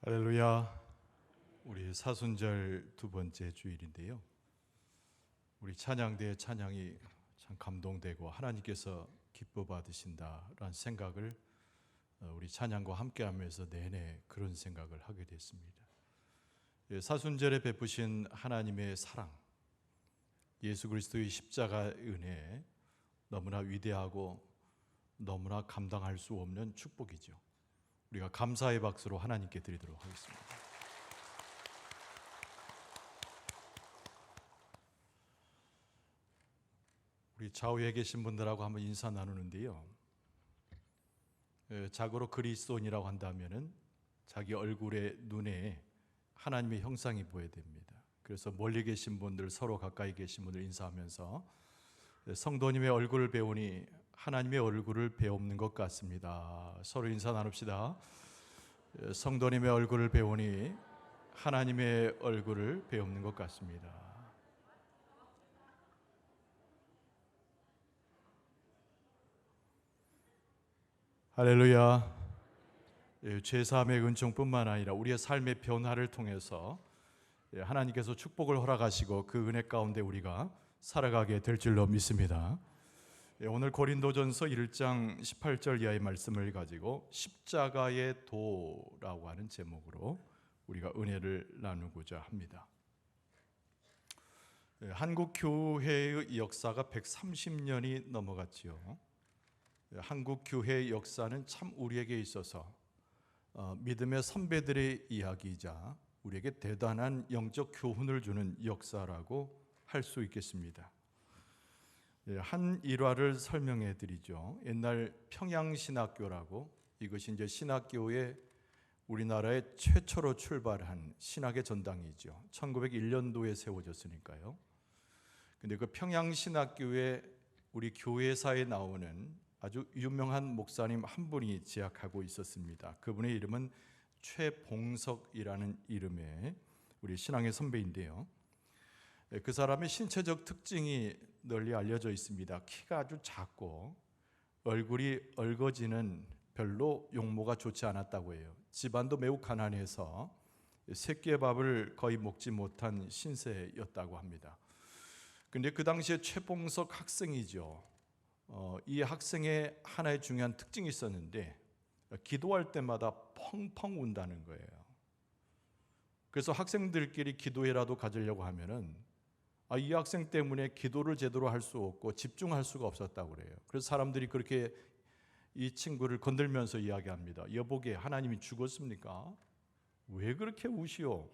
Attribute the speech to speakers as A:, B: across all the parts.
A: 할렐루야. 우리 사순절 두 번째 주일인데요. 우리 찬양대의 찬양이 참 감동되고 하나님께서 기뻐 받으신다라는 생각을 우리 찬양과 함께하면서 내내 그런 생각을 하게 됐습니다. 사순절에 베푸신 하나님의 사랑, 예수 그리스도의 십자가 은혜, 너무나 위대하고 너무나 감당할 수 없는 축복이죠. 우리가 감사의 박수로 하나님께 드리도록 하겠습니다. 우리 좌우에 계신 분들하고 한번 인사 나누는데요. 자고로 그리스도인이라고 한다면은 자기 얼굴에 눈에 하나님의 형상이 보여야 됩니다. 그래서 멀리 계신 분들, 서로 가까이 계신 분들 인사하면서 성도님의 얼굴을 배우니 하나님의 얼굴을 배우는 것 같습니다. 서로 인사 나눕시다. 성도님의 얼굴을 배우니 하나님의 얼굴을 배우는 것 같습니다. 할렐루야. 죄사함의 은총뿐만 아니라 우리의 삶의 변화를 통해서 하나님께서 축복을 허락하시고 그 은혜 가운데 우리가 살아가게 될 줄로 믿습니다. 오늘 고린도전서 1장 18절 이하의 말씀을 가지고 십자가의 도라고 하는 제목으로 우리가 은혜를 나누고자 합니다. 한국 교회의 역사가 130년이 넘어갔지요. 한국 교회의 역사는 참 우리에게 있어서 믿음의 선배들의 이야기이자 우리에게 대단한 영적 교훈을 주는 역사라고 할 수 있겠습니다. 한 일화를 설명해 드리죠. 옛날 평양신학교라고, 이것이 이제 신학교의 우리나라에 최초로 출발한 신학의 전당이죠. 1901년도에 세워졌으니까요. 근데 그 평양신학교에 우리 교회사에 나오는 아주 유명한 목사님 한 분이 재학하고 있었습니다. 그분의 이름은 최봉석이라는 이름의 우리 신앙의 선배인데요. 그 사람의 신체적 특징이 널리 알려져 있습니다. 키가 아주 작고 얼굴이 얼거지는 별로 용모가 좋지 않았다고 해요. 집안도 매우 가난해서 새끼의 밥을 거의 먹지 못한 신세였다고 합니다. 그런데 그 당시에 최봉석 학생이죠. 이 학생의 하나의 중요한 특징이 있었는데 기도할 때마다 펑펑 운다는 거예요. 그래서 학생들끼리 기도회라도 가지려고 하면은 이 학생 때문에 기도를 제대로 할 수 없고 집중할 수가 없었다고 그래요. 그래서 사람들이 그렇게 이 친구를 건들면서 이야기합니다. 여보게, 하나님이 죽었습니까? 왜 그렇게 우시오?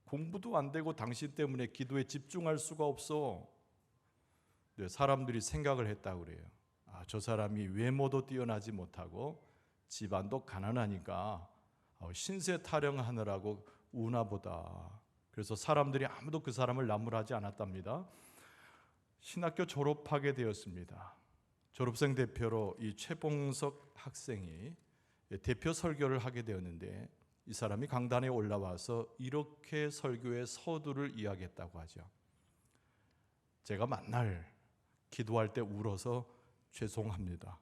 A: 공부도 안 되고 당신 때문에 기도에 집중할 수가 없어. 네, 사람들이 생각을 했다고 그래요. 저 사람이 외모도 뛰어나지 못하고 집안도 가난하니까 신세 타령하느라고 우나 보다. 그래서 사람들이 아무도 그 사람을 나무라지 않았답니다. 신학교 졸업하게 되었습니다. 졸업생 대표로 이 최봉석 학생이 대표 설교를 하게 되었는데 이 사람이 강단에 올라와서 이렇게 설교의 서두를 이야기했다고 하죠. 제가 만날 기도할 때 울어서 죄송합니다.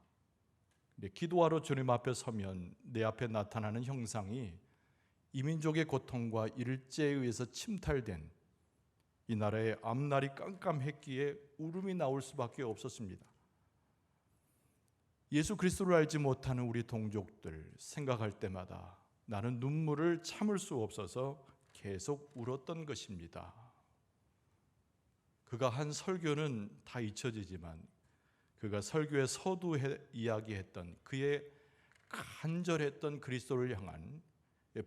A: 근데 기도하러 주님 앞에 서면 내 앞에 나타나는 형상이 이민족의 고통과 일제에 의해서 침탈된 이 나라의 앞날이 깜깜했기에 울음이 나올 수밖에 없었습니다. 예수 그리스도를 알지 못하는 우리 동족들 생각할 때마다 나는 눈물을 참을 수 없어서 계속 울었던 것입니다. 그가 한 설교는 다 잊혀지지만 그가 설교에 서두에 이야기했던 그의 간절했던 그리스도를 향한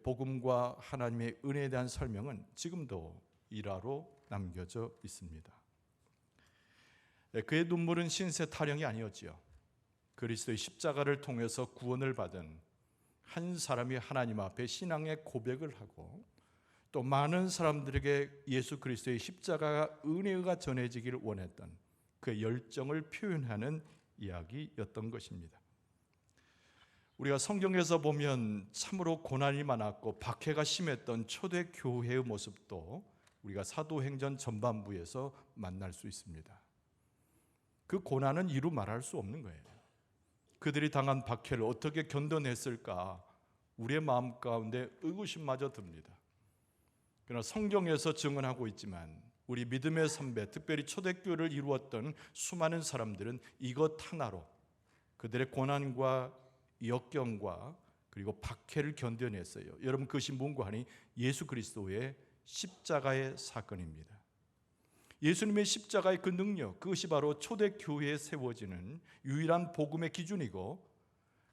A: 복음과 하나님의 은혜에 대한 설명은 지금도 일화로 남겨져 있습니다. 그의 눈물은 신세 타령이 아니었지요. 그리스도의 십자가를 통해서 구원을 받은 한 사람이 하나님 앞에 신앙의 고백을 하고 또 많은 사람들에게 예수 그리스도의 십자가가 은혜가 전해지기를 원했던 그의 열정을 표현하는 이야기였던 것입니다. 우리가 성경에서 보면 참으로 고난이 많았고 박해가 심했던 초대 교회의 모습도 우리가 사도행전 전반부에서 만날 수 있습니다. 그 고난은 이루 말할 수 없는 거예요. 그들이 당한 박해를 어떻게 견뎌냈을까 우리의 마음 가운데 의구심마저 듭니다. 그러나 성경에서 증언하고 있지만 우리 믿음의 선배, 특별히 초대교회를 이루었던 수많은 사람들은 이것 하나로 그들의 고난과 역경과 그리고 박해를 견뎌냈어요. 여러분, 그것이 뭔가 하니 예수 그리스도의 십자가의 사건입니다. 예수님의 십자가의 그 능력, 그것이 바로 초대교회에 세워지는 유일한 복음의 기준이고,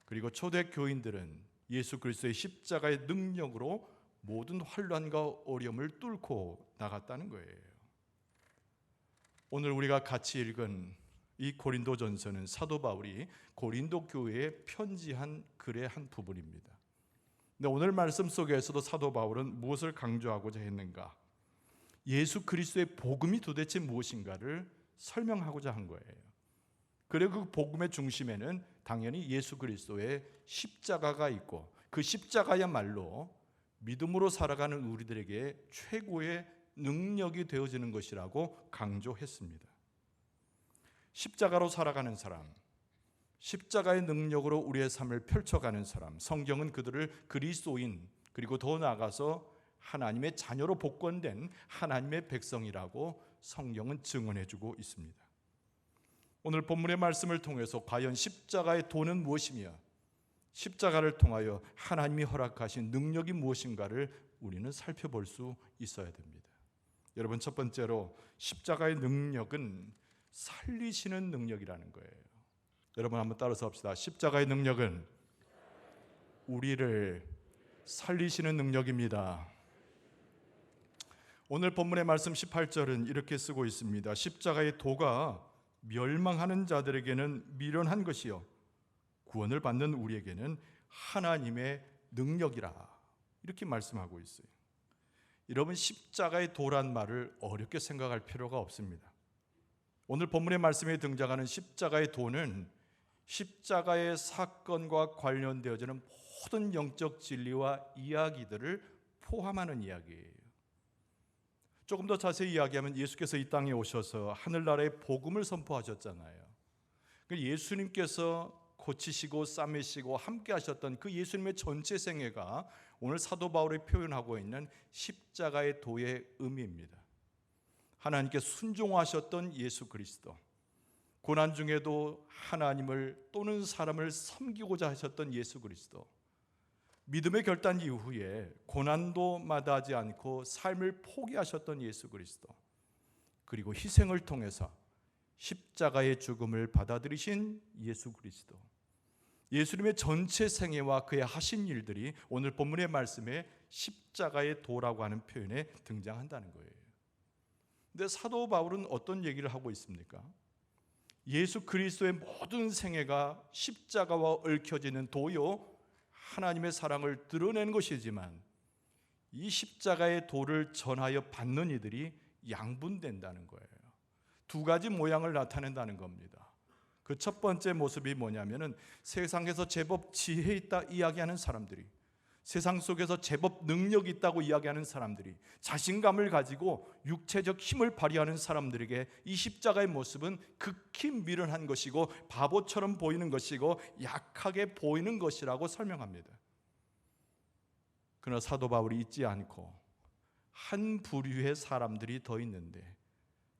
A: 그리고 초대교인들은 예수 그리스도의 십자가의 능력으로 모든 환난과 어려움을 뚫고 나갔다는 거예요. 오늘 우리가 같이 읽은 이 고린도전서는 사도 바울이 고린도 교회에 편지한 글의 한 부분입니다. 근데 오늘 말씀 속에서도 사도 바울은 무엇을 강조하고자 했는가? 예수 그리스도의 복음이 도대체 무엇인가를 설명하고자 한 거예요. 그리고 그 복음의 중심에는 당연히 예수 그리스도의 십자가가 있고, 그 십자가야말로 믿음으로 살아가는 우리들에게 최고의 능력이 되어지는 것이라고 강조했습니다. 십자가로 살아가는 사람, 십자가의 능력으로 우리의 삶을 펼쳐가는 사람, 성경은 그들을 그리스도인, 그리고 더 나아가서 하나님의 자녀로 복권된 하나님의 백성이라고 성경은 증언해주고 있습니다. 오늘 본문의 말씀을 통해서 과연 십자가의 도는 무엇이며 십자가를 통하여 하나님이 허락하신 능력이 무엇인가를 우리는 살펴볼 수 있어야 됩니다. 여러분, 첫 번째로 십자가의 능력은 살리시는 능력이라는 거예요. 여러분, 한번 따라서 합시다. 십자가의 능력은 우리를 살리시는 능력입니다. 오늘 본문의 말씀 18절은 이렇게 쓰고 있습니다. 십자가의 도가 멸망하는 자들에게는 미련한 것이요 구원을 받는 우리에게는 하나님의 능력이라, 이렇게 말씀하고 있어요. 여러분, 십자가의 도란 말을 어렵게 생각할 필요가 없습니다. 오늘 본문의 말씀에 등장하는 십자가의 도는 십자가의 사건과 관련되어지는 모든 영적 진리와 이야기들을 포함하는 이야기예요. 조금 더 자세히 이야기하면 예수께서 이 땅에 오셔서 하늘나라의 복음을 선포하셨잖아요. 예수님께서 고치시고 싸매시고 함께 하셨던 그 예수님의 전체 생애가 오늘 사도 바울이 표현하고 있는 십자가의 도의 의미입니다. 하나님께 순종하셨던 예수 그리스도, 고난 중에도 하나님을 또는 사람을 섬기고자 하셨던 예수 그리스도, 믿음의 결단 이후에 고난도 마다하지 않고 삶을 포기하셨던 예수 그리스도, 그리고 희생을 통해서 십자가의 죽음을 받아들이신 예수 그리스도, 예수님의 전체 생애와 그의 하신 일들이 오늘 본문의 말씀에 십자가의 도라고 하는 표현에 등장한다는 거예요. 근데 사도 바울은 어떤 얘기를 하고 있습니까? 예수 그리스도의 모든 생애가 십자가와 얽혀지는 도요 하나님의 사랑을 드러내는 것이지만, 이 십자가의 도를 전하여 받는 이들이 양분된다는 거예요. 두 가지 모양을 나타낸다는 겁니다. 그 첫 번째 모습이 뭐냐면은 세상에서 제법 지혜 있다 이야기하는 사람들이, 세상 속에서 제법 능력이 있다고 이야기하는 사람들이, 자신감을 가지고 육체적 힘을 발휘하는 사람들에게 이 십자가의 모습은 극히 미련한 것이고 바보처럼 보이는 것이고 약하게 보이는 것이라고 설명합니다. 그러나 사도 바울이 잊지 않고 한 부류의 사람들이 더 있는데,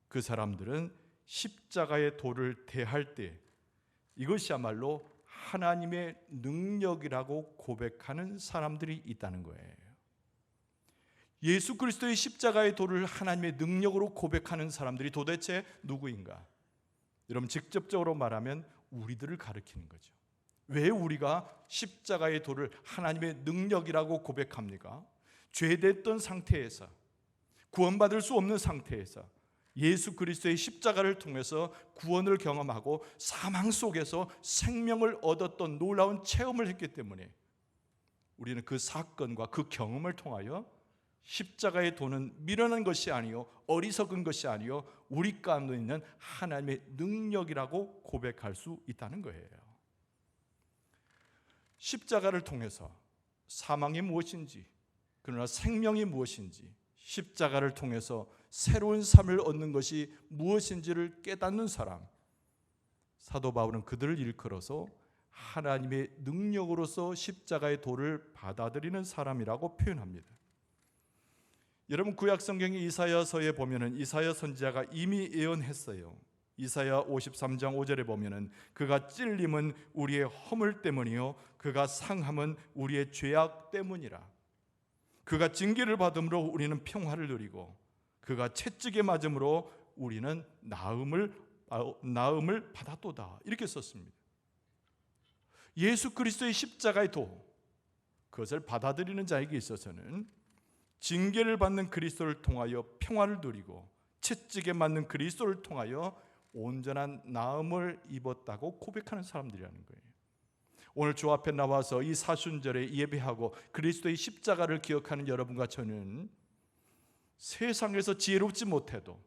A: 그 사람들은 십자가의 도를 대할 때 이것이야말로 하나님의 능력이라고 고백하는 사람들이 있다는 거예요. 예수 그리스도의 십자가의 도를 하나님의 능력으로 고백하는 사람들이 도대체 누구인가? 여러분, 직접적으로 말하면 우리들을 가리키는 거죠. 왜 우리가 십자가의 도를 하나님의 능력이라고 고백합니까? 죄됐던 상태에서, 구원받을 수 없는 상태에서 예수 그리스도의 십자가를 통해서 구원을 경험하고 사망 속에서 생명을 얻었던 놀라운 체험을 했기 때문에 우리는 그 사건과 그 경험을 통하여 십자가의 도는 미련한 것이 아니요 어리석은 것이 아니요 우리 가운데 있는 하나님의 능력이라고 고백할 수 있다는 거예요. 십자가를 통해서 사망이 무엇인지, 그러나 생명이 무엇인지, 십자가를 통해서 새로운 삶을 얻는 것이 무엇인지를 깨닫는 사람, 사도 바울은 그들을 일컬어서 하나님의 능력으로서 십자가의 도를 받아들이는 사람이라고 표현합니다. 여러분, 구약 성경의 이사야서에 보면은 이사야 선지자가 이미 예언했어요. 이사야 53장 5절에 보면은 그가 찔림은 우리의 허물 때문이요 그가 상함은 우리의 죄악 때문이라. 그가 징계를 받음으로 우리는 평화를 누리고 그가 채찍에 맞음으로 우리는 나음을 받았도다. 이렇게 썼습니다. 예수 그리스도의 십자가의 도, 그것을 받아들이는 자에게 있어서는 징계를 받는 그리스도를 통하여 평화를 누리고 채찍에 맞는 그리스도를 통하여 온전한 나음을 입었다고 고백하는 사람들이라는 거예요. 오늘 주 앞에 나와서 이 사순절에 예배하고 그리스도의 십자가를 기억하는 여러분과 저는 세상에서 지혜롭지 못해도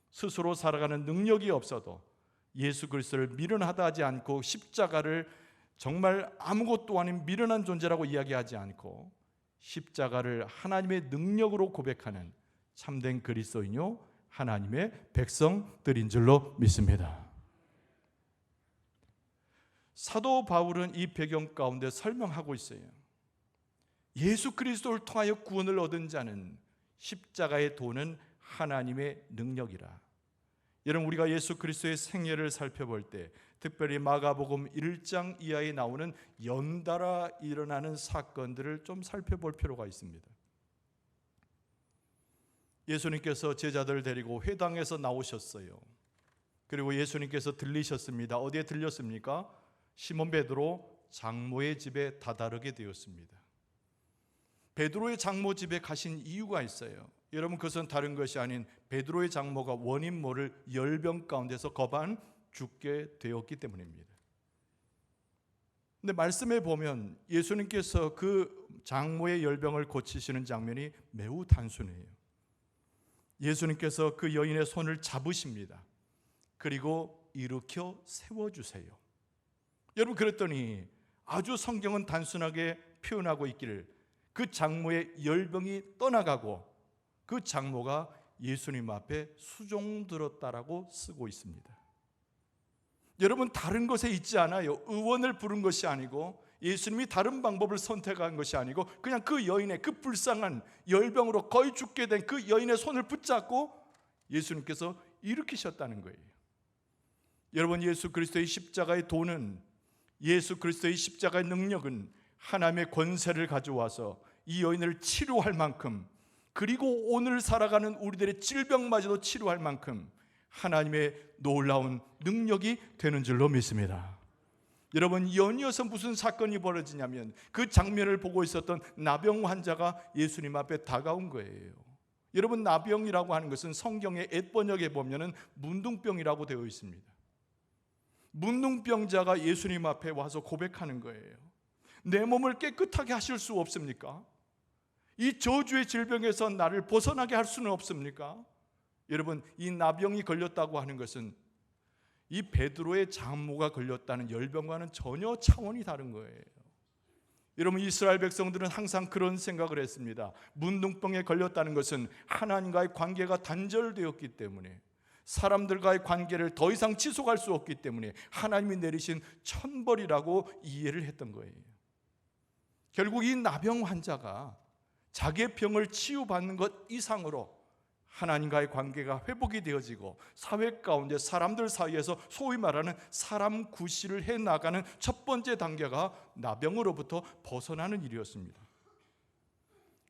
A: 스스로 살아가는 능력이 없어도 예수 그리스도를 미련하다 하지 않고 십자가를 정말 아무것도 아닌 미련한 존재라고 이야기하지 않고 십자가를 하나님의 능력으로 고백하는 참된 그리스도인요 하나님의 백성들인 줄로 믿습니다. 사도 바울은 이 배경 가운데 설명하고 있어요. 예수 그리스도를 통하여 구원을 얻은 자는 십자가의 도는 하나님의 능력이라. 여러분, 우리가 예수 그리스도의 생애를 살펴볼 때 특별히 마가복음 1장 이하에 나오는 연달아 일어나는 사건들을 좀 살펴볼 필요가 있습니다. 예수님께서 제자들을 데리고 회당에서 나오셨어요. 그리고 예수님께서 들리셨습니다. 어디에 들렸습니까? 시몬 베드로 장모의 집에 다다르게 되었습니다. 베드로의 장모 집에 가신 이유가 있어요. 여러분, 그것은 다른 것이 아닌 베드로의 장모가 원인 모를 열병 가운데서 거반 죽게 되었기 때문입니다. 근데 말씀에 보면 예수님께서 그 장모의 열병을 고치시는 장면이 매우 단순해요. 예수님께서 그 여인의 손을 잡으십니다. 그리고 일으켜 세워주세요. 여러분, 그랬더니 아주 성경은 단순하게 표현하고 있기를 그 장모의 열병이 떠나가고 그 장모가 예수님 앞에 수종들었다라고 쓰고 있습니다. 여러분, 다른 것에 있지 않아요. 의원을 부른 것이 아니고 예수님이 다른 방법을 선택한 것이 아니고 그냥 그 여인의 그 불쌍한 열병으로 거의 죽게 된 그 여인의 손을 붙잡고 예수님께서 일으키셨다는 거예요. 여러분, 예수 그리스도의 십자가의 도는, 예수 그리스도의 십자가의 능력은 하나님의 권세를 가져와서 이 여인을 치료할 만큼, 그리고 오늘 살아가는 우리들의 질병마저도 치료할 만큼 하나님의 놀라운 능력이 되는 줄로 믿습니다. 여러분, 연이어서 무슨 사건이 벌어지냐면 그 장면을 보고 있었던 나병 환자가 예수님 앞에 다가온 거예요. 여러분, 나병이라고 하는 것은 성경의 앳번역에 보면은 문둥병이라고 되어 있습니다. 문둥병자가 예수님 앞에 와서 고백하는 거예요. 내 몸을 깨끗하게 하실 수 없습니까? 이 저주의 질병에서 나를 벗어나게 할 수는 없습니까? 여러분, 이 나병이 걸렸다고 하는 것은 이 베드로의 장모가 걸렸다는 열병과는 전혀 차원이 다른 거예요. 여러분, 이스라엘 백성들은 항상 그런 생각을 했습니다. 문둥병에 걸렸다는 것은 하나님과의 관계가 단절되었기 때문에, 사람들과의 관계를 더 이상 지속할 수 없기 때문에 하나님이 내리신 천벌이라고 이해를 했던 거예요. 결국 이 나병 환자가 자기의 병을 치유받는 것 이상으로 하나님과의 관계가 회복이 되어지고 사회 가운데 사람들 사이에서 소위 말하는 사람 구실을 해나가는 첫 번째 단계가 나병으로부터 벗어나는 일이었습니다.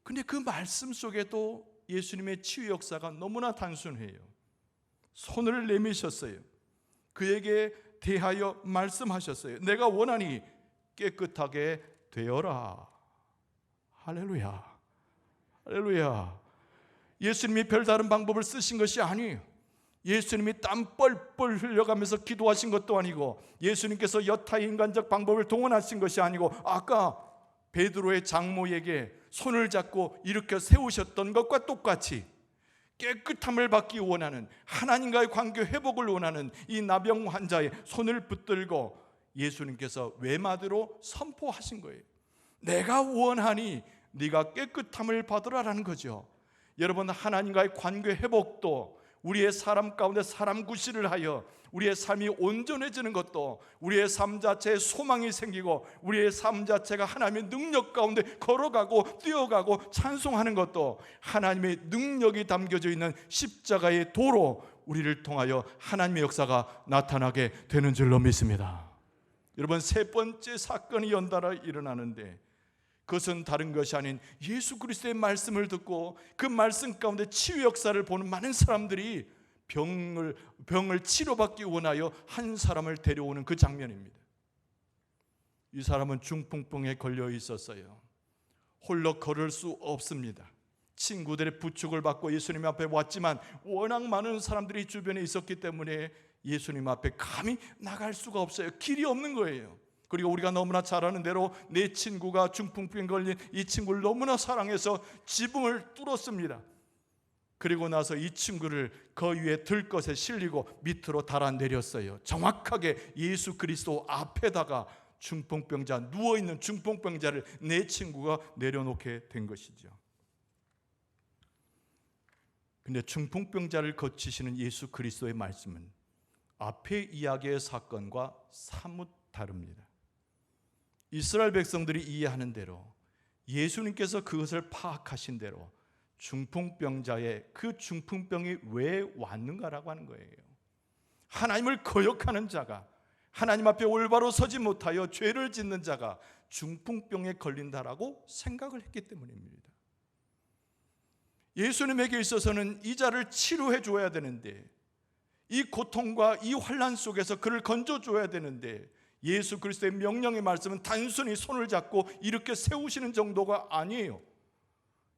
A: 그런데 그 말씀 속에도 예수님의 치유 역사가 너무나 단순해요. 손을 내미셨어요. 그에게 대하여 말씀하셨어요. 내가 원하니 깨끗하게 되어라. 할렐루야, 할렐루야. 예수님이 별다른 방법을 쓰신 것이 아니에요. 예수님이 땀 뻘뻘 흘려가면서 기도하신 것도 아니고, 예수님께서 여타의 인간적 방법을 동원하신 것이 아니고, 아까 베드로의 장모에게 손을 잡고 일으켜 세우셨던 것과 똑같이 깨끗함을 받기 원하는, 하나님과의 관계 회복을 원하는 이 나병 환자의 손을 붙들고 예수님께서 외마디로 선포하신 거예요. 내가 원하니 네가 깨끗함을 받으라라는 거죠. 여러분, 하나님과의 관계 회복도 우리의 사람 가운데 사람 구실을 하여 우리의 삶이 온전해지는 것도, 우리의 삶 자체에 소망이 생기고 우리의 삶 자체가 하나님의 능력 가운데 걸어가고 뛰어가고 찬송하는 것도 하나님의 능력이 담겨져 있는 십자가의 도로 우리를 통하여 하나님의 역사가 나타나게 되는 줄로 믿습니다. 여러분, 세 번째 사건이 연달아 일어나는데 그것은 다른 것이 아닌 예수 그리스도의 말씀을 듣고 그 말씀 가운데 치유 역사를 보는 많은 사람들이 병을 치료받기 원하여 한 사람을 데려오는 그 장면입니다. 이 사람은 중풍병에 걸려 있었어요. 홀로 걸을 수 없습니다. 친구들의 부축을 받고 예수님 앞에 왔지만 워낙 많은 사람들이 주변에 있었기 때문에 예수님 앞에 감히 나갈 수가 없어요. 길이 없는 거예요. 그리고 우리가 너무나 잘 아는 대로 내 친구가 중풍병에 걸린 이 친구를 너무나 사랑해서 지붕을 뚫었습니다. 그리고 나서 이 친구를 그 위에 들것에 실리고 밑으로 달아내렸어요. 정확하게 예수 그리스도 앞에다가 중풍병자, 누워있는 중풍병자를 내 친구가 내려놓게 된 것이죠. 근데 중풍병자를 거치시는 예수 그리스도의 말씀은 앞의 이야기의 사건과 사뭇 다릅니다. 이스라엘 백성들이 이해하는 대로, 예수님께서 그것을 파악하신 대로 중풍병자의 그 중풍병이 왜 왔는가라고 하는 거예요. 하나님을 거역하는 자가, 하나님 앞에 올바로 서지 못하여 죄를 짓는 자가 중풍병에 걸린다라고 생각을 했기 때문입니다. 예수님에게 있어서는 이 자를 치료해 줘야 되는데, 이 고통과 이 환난 속에서 그를 건져줘야 되는데, 예수 그리스도의 명령의 말씀은 단순히 손을 잡고 이렇게 세우시는 정도가 아니에요.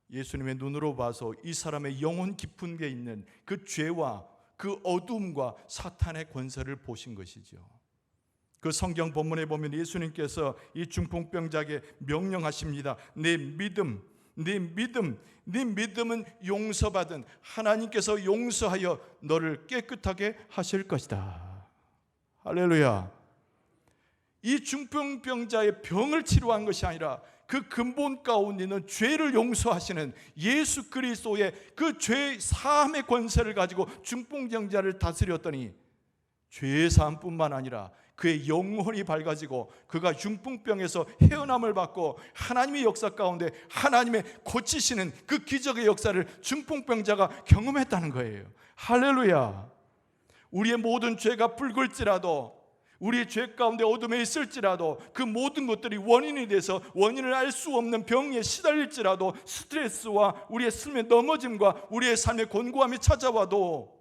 A: 예수님의 눈으로 봐서 이 사람의 영혼 깊은 데 있는 그 죄와 그 어두움과 사탄의 권세를 보신 것이죠. 그 성경 본문에 보면 예수님께서 이 중풍병자에게 명령하십니다. 내 믿음은 용서받은 하나님께서 용서하여 너를 깨끗하게 하실 것이다. 할렐루야. 이 중풍병자의 병을 치료한 것이 아니라 그 근본 가운데 있는 죄를 용서하시는 예수 그리스도의 그 죄 사함의 권세를 가지고 중풍병자를 다스렸더니 죄 사함뿐만 아니라 그의 영혼이 밝아지고 그가 중풍병에서 헤어남을 받고 하나님의 역사 가운데 하나님의 고치시는 그 기적의 역사를 중풍병자가 경험했다는 거예요. 할렐루야. 우리의 모든 죄가 붉을지라도, 우리의 죄 가운데 어둠에 있을지라도, 그 모든 것들이 원인이 돼서 원인을 알 수 없는 병에 시달릴지라도, 스트레스와 우리의 삶의 넘어짐과 우리의 삶의 곤고함이 찾아와도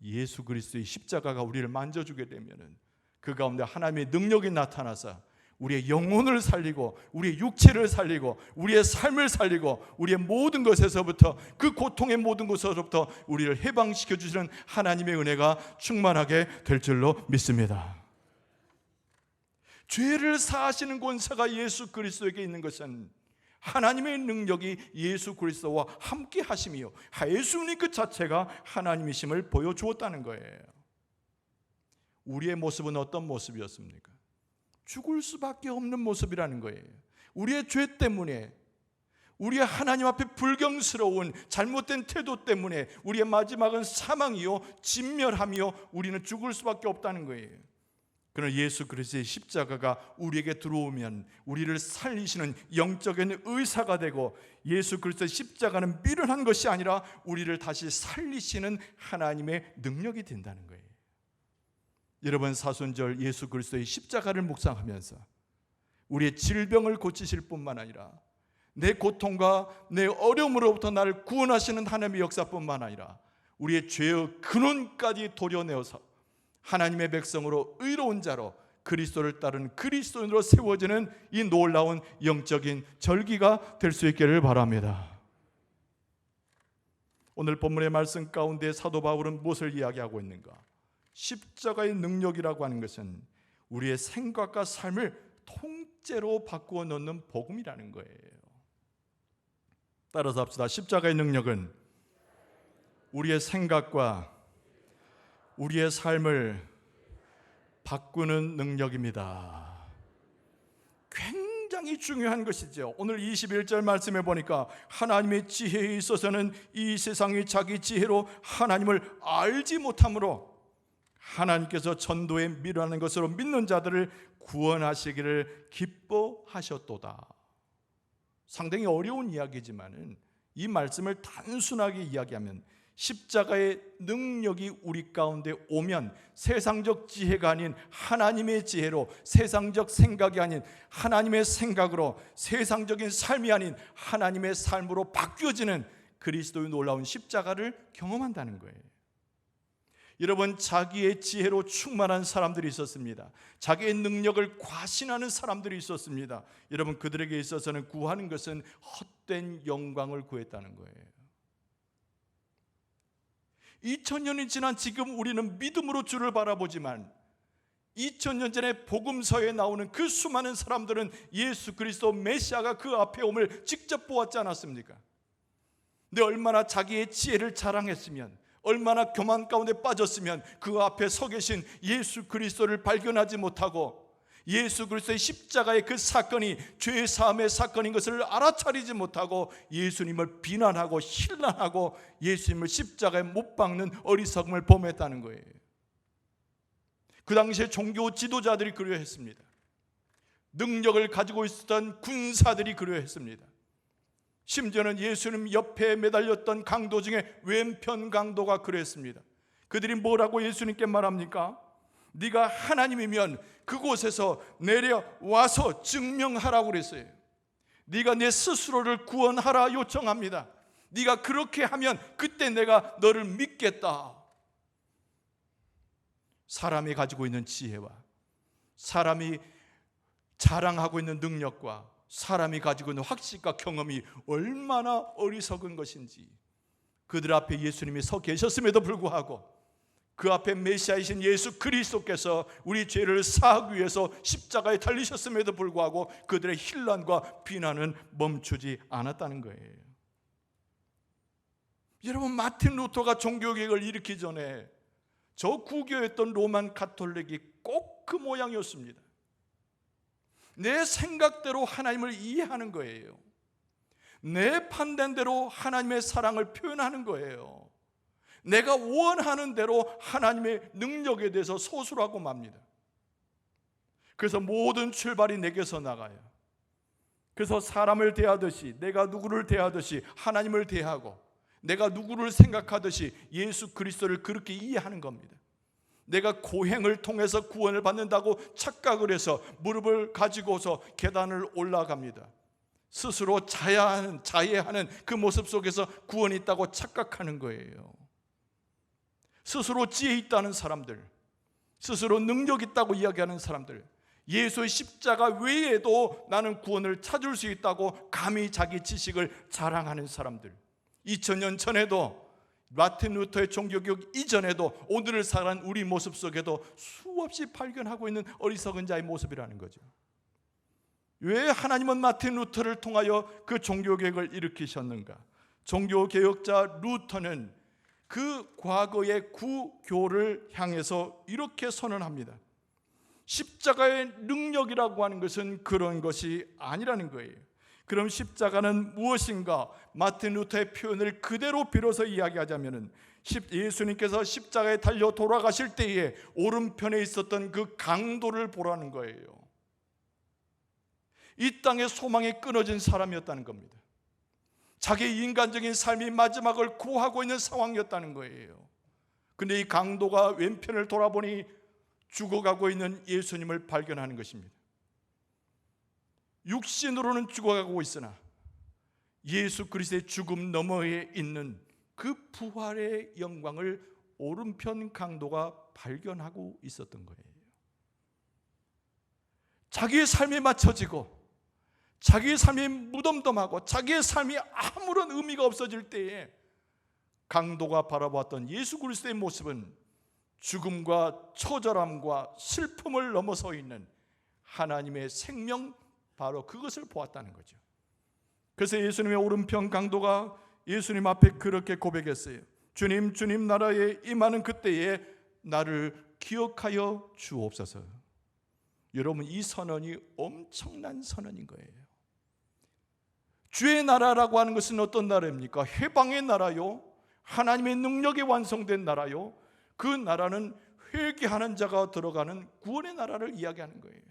A: 예수 그리스도의 십자가가 우리를 만져주게 되면 그 가운데 하나님의 능력이 나타나서 우리의 영혼을 살리고 우리의 육체를 살리고 우리의 삶을 살리고 우리의 모든 것에서부터, 그 고통의 모든 것에서부터 우리를 해방시켜 주시는 하나님의 은혜가 충만하게 될 줄로 믿습니다. 죄를 사하시는 권세가 예수 그리스도에게 있는 것은 하나님의 능력이 예수 그리스도와 함께 하심이요, 예수님 그 자체가 하나님이심을 보여주었다는 거예요. 우리의 모습은 어떤 모습이었습니까? 죽을 수밖에 없는 모습이라는 거예요. 우리의 죄 때문에, 우리의 하나님 앞에 불경스러운 잘못된 태도 때문에 우리의 마지막은 사망이요 진멸함이요, 우리는 죽을 수밖에 없다는 거예요. 그러나 예수 그리스도의 십자가가 우리에게 들어오면 우리를 살리시는 영적인 의사가 되고, 예수 그리스도의 십자가는 미련한 것이 아니라 우리를 다시 살리시는 하나님의 능력이 된다는 거예요. 여러분, 사순절 예수 그리스도의 십자가를 묵상하면서 우리의 질병을 고치실 뿐만 아니라 내 고통과 내 어려움으로부터 나를 구원하시는 하나님의 역사뿐만 아니라 우리의 죄의 근원까지 도려내어서 하나님의 백성으로 의로운 자로 그리스도를 따른 그리스도인으로 세워지는 이 놀라운 영적인 절기가 될 수 있기를 바랍니다. 오늘 본문의 말씀 가운데 사도 바울은 무엇을 이야기하고 있는가? 십자가의 능력이라고 하는 것은 우리의 생각과 삶을 통째로 바꾸어 놓는 복음이라는 거예요. 따라서 합시다. 십자가의 능력은 우리의 생각과 우리의 삶을 바꾸는 능력입니다. 굉장히 굉장히 중요한 것이죠. 오늘 21절 말씀에 보니까 하나님의 지혜에 있어서는 이 세상이 자기 지혜로 하나님을 알지 못하므로 하나님께서 전도에 미련한 것으로 믿는 자들을 구원하시기를 기뻐하셨도다. 상당히 어려운 이야기지만은 이 말씀을 단순하게 이야기하면 십자가의 능력이 우리 가운데 오면 세상적 지혜가 아닌 하나님의 지혜로, 세상적 생각이 아닌 하나님의 생각으로, 세상적인 삶이 아닌 하나님의 삶으로 바뀌어지는 그리스도의 놀라운 십자가를 경험한다는 거예요. 여러분, 자기의 지혜로 충만한 사람들이 있었습니다. 자기의 능력을 과신하는 사람들이 있었습니다. 여러분, 그들에게 있어서는 구하는 것은 헛된 영광을 구했다는 거예요. 2000년이 지난 지금 우리는 믿음으로 주를 바라보지만 2000년 전에 복음서에 나오는 그 수많은 사람들은 예수 그리스도 메시아가 그 앞에 옴을 직접 보았지 않았습니까? 근데 얼마나 자기의 지혜를 자랑했으면, 얼마나 교만 가운데 빠졌으면 그 앞에 서 계신 예수 그리스도를 발견하지 못하고 예수 그리스도의 십자가의 그 사건이 죄 사함의 사건인 것을 알아차리지 못하고 예수님을 비난하고 신란하고 예수님을 십자가에 못 박는 어리석음을 범했다는 거예요. 그 당시에 종교 지도자들이 그러했습니다. 능력을 가지고 있었던 군사들이 그러했습니다. 심지어는 예수님 옆에 매달렸던 강도 중에 왼편 강도가 그랬습니다. 그들이 뭐라고 예수님께 말합니까? 네가 하나님이면 그곳에서 내려와서 증명하라고 그랬어요. 네가 내 스스로를 구원하라 요청합니다. 네가 그렇게 하면 그때 내가 너를 믿겠다. 사람이 가지고 있는 지혜와 사람이 자랑하고 있는 능력과 사람이 가지고 있는 확신과 경험이 얼마나 어리석은 것인지, 그들 앞에 예수님이 서 계셨음에도 불구하고 그 앞에 메시아이신 예수 그리스도께서 우리 죄를 사하기 위해서 십자가에 달리셨음에도 불구하고 그들의 혼란과 비난은 멈추지 않았다는 거예요. 여러분, 마틴 루터가 종교개혁을 일으키기 전에 저 구교였던 로만 가톨릭이 꼭 그 모양이었습니다. 내 생각대로 하나님을 이해하는 거예요. 내 판단대로 하나님의 사랑을 표현하는 거예요. 내가 원하는 대로 하나님의 능력에 대해서 소술하고 맙니다. 그래서 모든 출발이 내게서 나가요. 그래서 사람을 대하듯이, 내가 누구를 대하듯이 하나님을 대하고, 내가 누구를 생각하듯이 예수 그리스도를 그렇게 이해하는 겁니다. 내가 고행을 통해서 구원을 받는다고 착각을 해서 무릎을 가지고서 계단을 올라갑니다. 스스로 자해하는 그 모습 속에서 구원이 있다고 착각하는 거예요. 스스로 지혜 있다는 사람들, 스스로 능력 있다고 이야기하는 사람들, 예수의 십자가 외에도 나는 구원을 찾을 수 있다고 감히 자기 지식을 자랑하는 사람들, 2000년 전에도 마틴 루터의 종교개혁 이전에도 오늘을 살아가는 우리 모습 속에도 수없이 발견하고 있는 어리석은 자의 모습이라는 거죠. 왜 하나님은 마틴 루터를 통하여 그 종교개혁을 일으키셨는가? 종교개혁자 루터는 그 과거의 구교를 향해서 이렇게 선언합니다. 십자가의 능력이라고 하는 것은 그런 것이 아니라는 거예요. 그럼 십자가는 무엇인가? 마틴 루터의 표현을 그대로 빌어서 이야기하자면 예수님께서 십자가에 달려 돌아가실 때에 오른편에 있었던 그 강도를 보라는 거예요. 이 땅의 소망이 끊어진 사람이었다는 겁니다. 자기의 인간적인 삶이 마지막을 구하고 있는 상황이었다는 거예요. 그런데 이 강도가 왼편을 돌아보니 죽어가고 있는 예수님을 발견하는 것입니다. 육신으로는 죽어가고 있으나 예수 그리스도의 죽음 너머에 있는 그 부활의 영광을 오른편 강도가 발견하고 있었던 거예요. 자기의 삶이 맞춰지고 자기의 삶이 무덤덤하고 자기의 삶이 아무런 의미가 없어질 때에 강도가 바라보았던 예수 그리스도의 모습은 죽음과 처절함과 슬픔을 넘어서 있는 하나님의 생명, 바로 그것을 보았다는 거죠. 그래서 예수님의 오른편 강도가 예수님 앞에 그렇게 고백했어요. 주님, 주님 나라에 임하는 그때에 나를 기억하여 주옵소서. 여러분, 이 선언이 엄청난 선언인 거예요. 주의 나라라고 하는 것은 어떤 나라입니까? 해방의 나라요, 하나님의 능력이 완성된 나라요, 그 나라는 회개하는 자가 들어가는 구원의 나라를 이야기하는 거예요.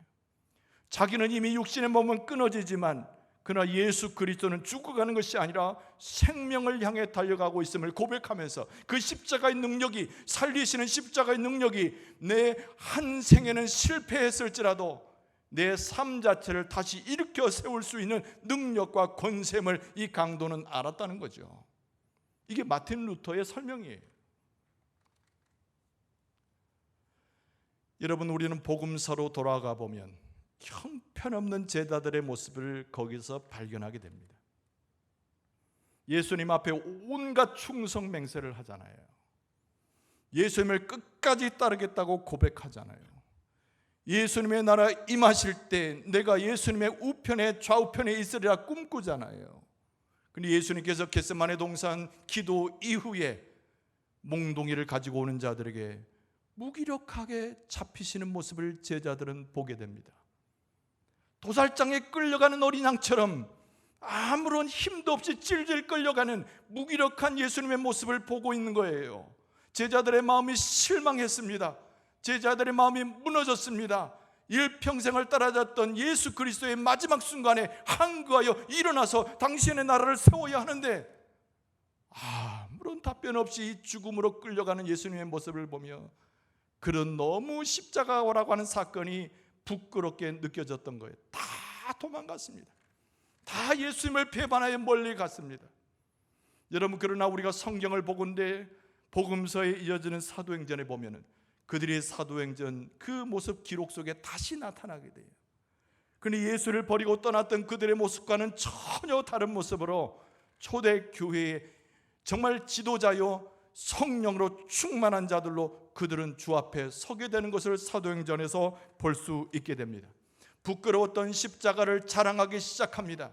A: 자기는 이미 육신의 몸은 끊어지지만 그러나 예수 그리스도는 죽어가는 것이 아니라 생명을 향해 달려가고 있음을 고백하면서 그 십자가의 능력이, 살리시는 십자가의 능력이 내 한 생에는 실패했을지라도 내 삶 자체를 다시 일으켜 세울 수 있는 능력과 권세임을 이 강도는 알았다는 거죠. 이게 마틴 루터의 설명이에요. 여러분, 우리는 복음서로 돌아가 보면 형편없는 제자들의 모습을 거기서 발견하게 됩니다. 예수님 앞에 온갖 충성 맹세를 하잖아요. 예수님을 끝까지 따르겠다고 고백하잖아요. 예수님의 나라 임하실 때 내가 예수님의 우편에 좌우편에 있으리라 꿈꾸잖아요. 근데 예수님께서 겟세마네 동산 기도 이후에 몽둥이를 가지고 오는 자들에게 무기력하게 잡히시는 모습을 제자들은 보게 됩니다. 도살장에 끌려가는 어린 양처럼 아무런 힘도 없이 질질 끌려가는 무기력한 예수님의 모습을 보고 있는 거예요. 제자들의 마음이 실망했습니다. 제자들의 마음이 무너졌습니다. 일평생을 따라잡던 예수 그리스도의 마지막 순간에 항거하여 일어나서 당신의 나라를 세워야 하는데 아무런 답변 없이 죽음으로 끌려가는 예수님의 모습을 보며 그런 너무 십자가라고 하는 사건이 부끄럽게 느껴졌던 거예요. 다 도망갔습니다. 다 예수님을 배반하여 멀리 갔습니다. 여러분, 그러나 우리가 성경을 보건대 복음서에 이어지는 사도행전에 보면은 그들의 사도행전 그 모습 기록 속에 다시 나타나게 돼요. 그런데 예수를 버리고 떠났던 그들의 모습과는 전혀 다른 모습으로 초대교회의 정말 지도자요 성령으로 충만한 자들로 그들은 주 앞에 서게 되는 것을 사도행전에서 볼 수 있게 됩니다. 부끄러웠던 십자가를 자랑하기 시작합니다.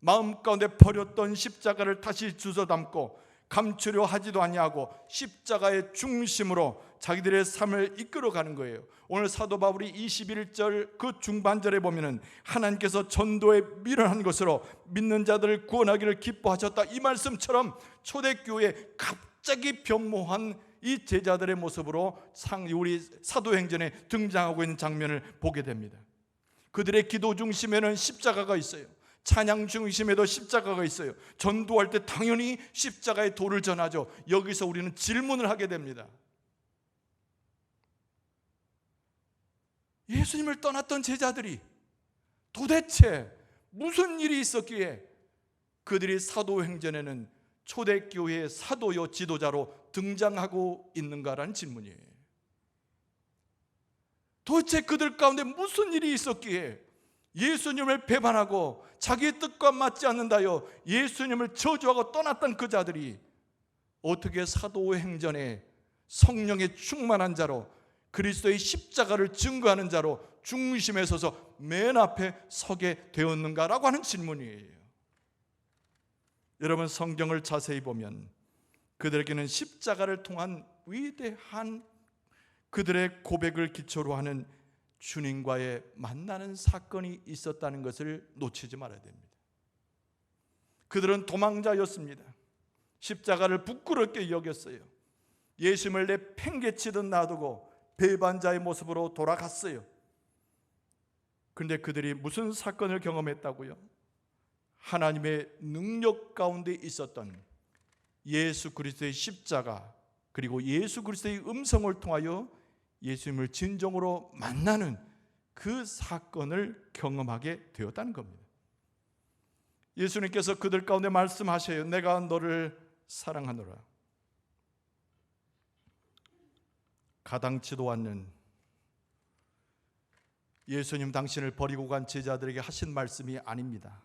A: 마음 가운데 버렸던 십자가를 다시 주워 담고 감추려 하지도 아니하고 십자가의 중심으로 자기들의 삶을 이끌어가는 거예요. 오늘 사도 바울이 21절 그 중반절에 보면은 하나님께서 전도에 미련한 것으로 믿는 자들을 구원하기를 기뻐하셨다, 이 말씀처럼 초대교회에 갑자기 변모한 이 제자들의 모습으로 우리 사도행전에 등장하고 있는 장면을 보게 됩니다. 그들의 기도 중심에는 십자가가 있어요. 찬양 중심에도 십자가가 있어요. 전도할 때 당연히 십자가의 도를 전하죠. 여기서 우리는 질문을 하게 됩니다. 예수님을 떠났던 제자들이 도대체 무슨 일이 있었기에 그들이 사도행전에는 초대교회의 사도요 지도자로 등장하고 있는가라는 질문이에요. 도대체 그들 가운데 무슨 일이 있었기에 예수님을 배반하고 자기의 뜻과 맞지 않는다여 예수님을 저주하고 떠났던 그 자들이 어떻게 사도행전에 성령의 충만한 자로 그리스도의 십자가를 증거하는 자로 중심에 서서 맨 앞에 서게 되었는가라고 하는 질문이에요. 여러분, 성경을 자세히 보면 그들에게는 십자가를 통한 위대한 그들의 고백을 기초로 하는 주님과의 만나는 사건이 있었다는 것을 놓치지 말아야 됩니다. 그들은 도망자였습니다. 십자가를 부끄럽게 여겼어요. 예수님을 내팽개치듯 놔두고 배반자의 모습으로 돌아갔어요. 그런데 그들이 무슨 사건을 경험했다고요? 하나님의 능력 가운데 있었던 예수 그리스도의 십자가, 그리고 예수 그리스도의 음성을 통하여 예수님을 진정으로 만나는 그 사건을 경험하게 되었다는 겁니다. 예수님께서 그들 가운데 말씀하셔요. 내가 너를 사랑하노라. 가당치도 않는 예수님 당신을 버리고 간 제자들에게 하신 말씀이 아닙니다.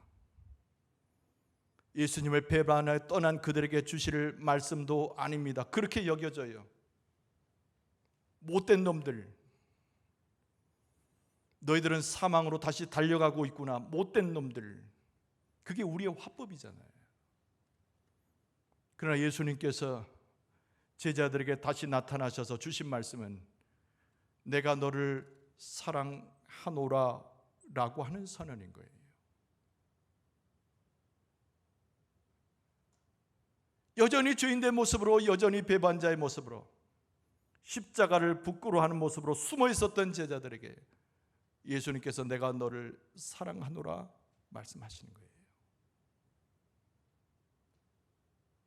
A: 예수님을 배반하여 떠난 그들에게 주실 말씀도 아닙니다. 그렇게 여겨져요. 못된 놈들, 너희들은 사망으로 다시 달려가고 있구나. 못된 놈들. 그게 우리의 화법이잖아요. 그러나 예수님께서 제자들에게 다시 나타나셔서 주신 말씀은 내가 너를 사랑하노라. 사랑하노라라고 하는 선언인 거예요. 여전히 죄인의 모습으로, 여전히 배반자의 모습으로, 십자가를 부끄러워하는 모습으로 숨어 있었던 제자들에게 예수님께서 내가 너를 사랑하노라 말씀하시는 거예요.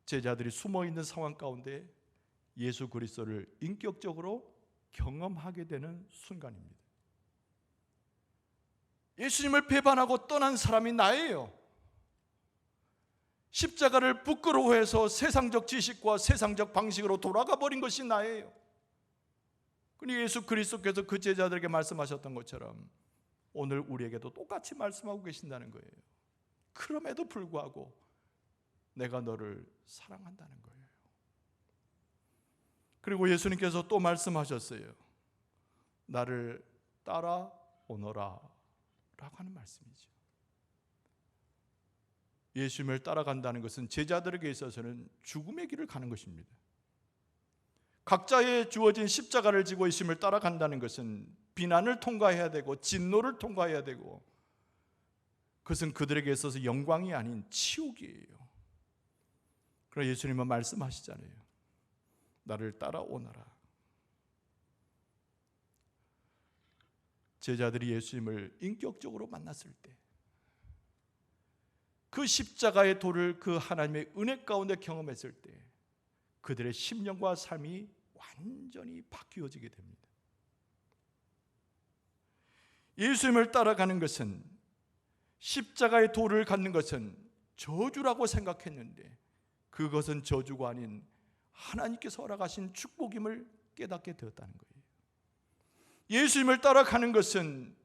A: 제자들이 숨어 있는 상황 가운데 예수 그리스도를 인격적으로 경험하게 되는 순간입니다. 예수님을 배반하고 떠난 사람이 나예요. 십자가를 부끄러워해서 세상적 지식과 세상적 방식으로 돌아가 버린 것이 나예요. 그러니 예수 그리스도께서 그 제자들에게 말씀하셨던 것처럼 오늘 우리에게도 똑같이 말씀하고 계신다는 거예요. 그럼에도 불구하고 내가 너를 사랑한다는 거예요. 그리고 예수님께서 또 말씀하셨어요. 나를 따라오너라 라고 하는 말씀이죠. 예수님을 따라간다는 것은 제자들에게 있어서는 죽음의 길을 가는 것입니다. 각자의 주어진 십자가를 지고 예수님을 따라간다는 것은 비난을 통과해야 되고 진노를 통과해야 되고, 그것은 그들에게 있어서 영광이 아닌 치욕이에요. 그러나 예수님은 말씀하시잖아요. 나를 따라오너라. 제자들이 예수님을 인격적으로 만났을 때 그 십자가의 도를 그 하나님의 은혜 가운데 경험했을 때 그들의 심령과 삶이 완전히 바뀌어지게 됩니다. 예수님을 따라가는 것은, 십자가의 도를 갖는 것은 저주라고 생각했는데 그것은 저주가 아닌 하나님께서 허락하신 축복임을 깨닫게 되었다는 거예요. 예수님을 따라가는 것은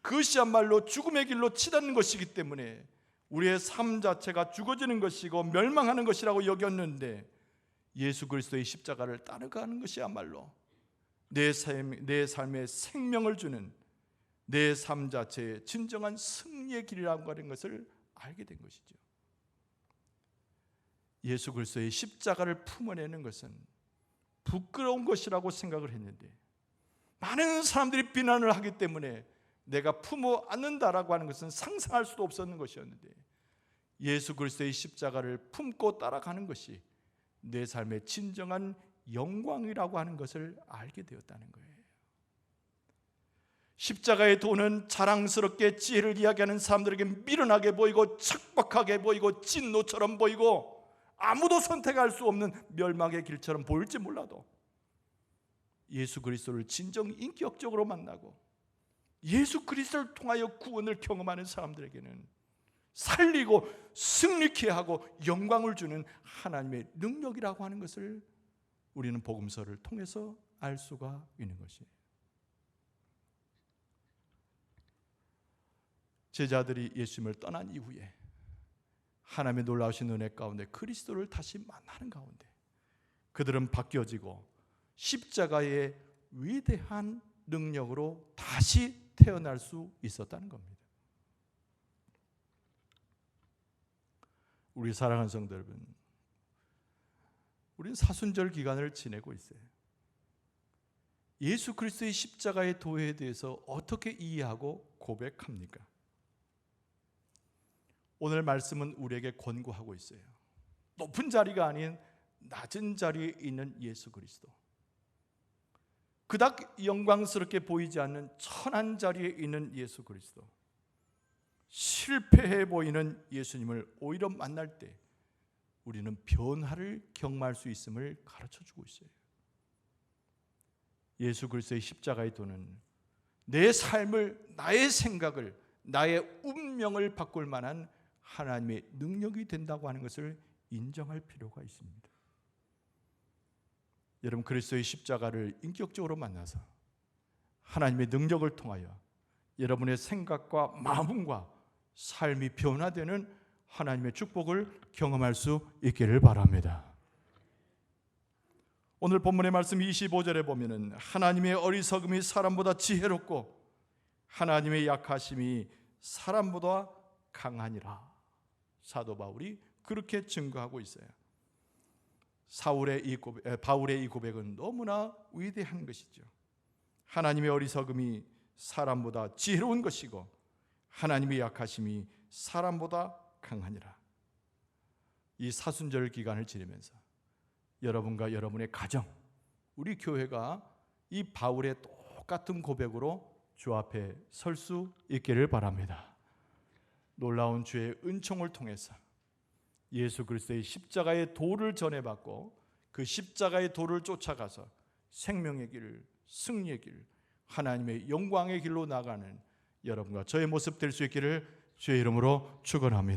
A: 그것이야말로 죽음의 길로 치닫는 것이기 때문에 우리의 삶 자체가 죽어지는 것이고 멸망하는 것이라고 여겼는데, 예수 그리스도의 십자가를 따라가는 것이야말로 내 삶에 생명을 주는, 내 삶 자체의 진정한 승리의 길이라고 하는 것을 알게 된 것이죠. 예수 그리스도의 십자가를 품어내는 것은 부끄러운 것이라고 생각을 했는데, 많은 사람들이 비난을 하기 때문에 내가 품어 안는다라고 하는 것은 상상할 수도 없었는 것이었는데, 예수 그리스도의 십자가를 품고 따라가는 것이 내 삶의 진정한 영광이라고 하는 것을 알게 되었다는 거예요. 십자가의 도는 자랑스럽게 지혜를 이야기하는 사람들에게 미련하게 보이고 척박하게 보이고 진노처럼 보이고 아무도 선택할 수 없는 멸망의 길처럼 보일지 몰라도, 예수 그리스도를 진정 인격적으로 만나고 예수 그리스도를 통하여 구원을 경험하는 사람들에게는 살리고 승리케 하고 영광을 주는 하나님의 능력이라고 하는 것을 우리는 복음서를 통해서 알 수가 있는 것이에요. 제자들이 예수님을 떠난 이후에 하나님의 놀라우신 은혜 가운데 그리스도를 다시 만나는 가운데 그들은 바뀌어지고 십자가의 위대한 능력으로 다시 태어날 수 있었다는 겁니다. 우리 사랑하는 성도 여러분, 우리는 사순절 기간을 지내고 있어요. 예수 그리스도의 십자가의 도에 대해서 어떻게 이해하고 고백합니까? 오늘 말씀은 우리에게 권고하고 있어요. 높은 자리가 아닌 낮은 자리에 있는 예수 그리스도, 그닥 영광스럽게 보이지 않는 천한 자리에 있는 예수 그리스도, 실패해 보이는 예수님을 오히려 만날 때 우리는 변화를 경험할 수 있음을 가르쳐주고 있어요. 예수 그리스도의 십자가의 도는 내 삶을, 나의 생각을, 나의 운명을 바꿀 만한 하나님의 능력이 된다고 하는 것을 인정할 필요가 있습니다. 여러분, 그리스도의 십자가를 인격적으로 만나서 하나님의 능력을 통하여 여러분의 생각과 마음과 삶이 변화되는 하나님의 축복을 경험할 수 있기를 바랍니다. 오늘 본문의 말씀 25절에 보면은 하나님의 어리석음이 사람보다 지혜롭고 하나님의 약하심이 사람보다 강하니라. 사도 바울이 그렇게 증거하고 있어요. 바울의 이 고백은 너무나 위대한 것이죠. 하나님의 어리석음이 사람보다 지혜로운 것이고 하나님의 약하심이 사람보다 강하니라. 이 사순절 기간을 지내면서 여러분과 여러분의 가정, 우리 교회가 이 바울의 똑같은 고백으로 주 앞에 설 수 있기를 바랍니다. 놀라운 주의 은총을 통해서 예수 그리스도의 십자가의 도를 전해받고 그 십자가의 도를 쫓아가서 생명의 길, 승리의 길, 하나님의 영광의 길로 나가는 여러분과 저의 모습 될 수 있기를 주의 이름으로 축원합니다.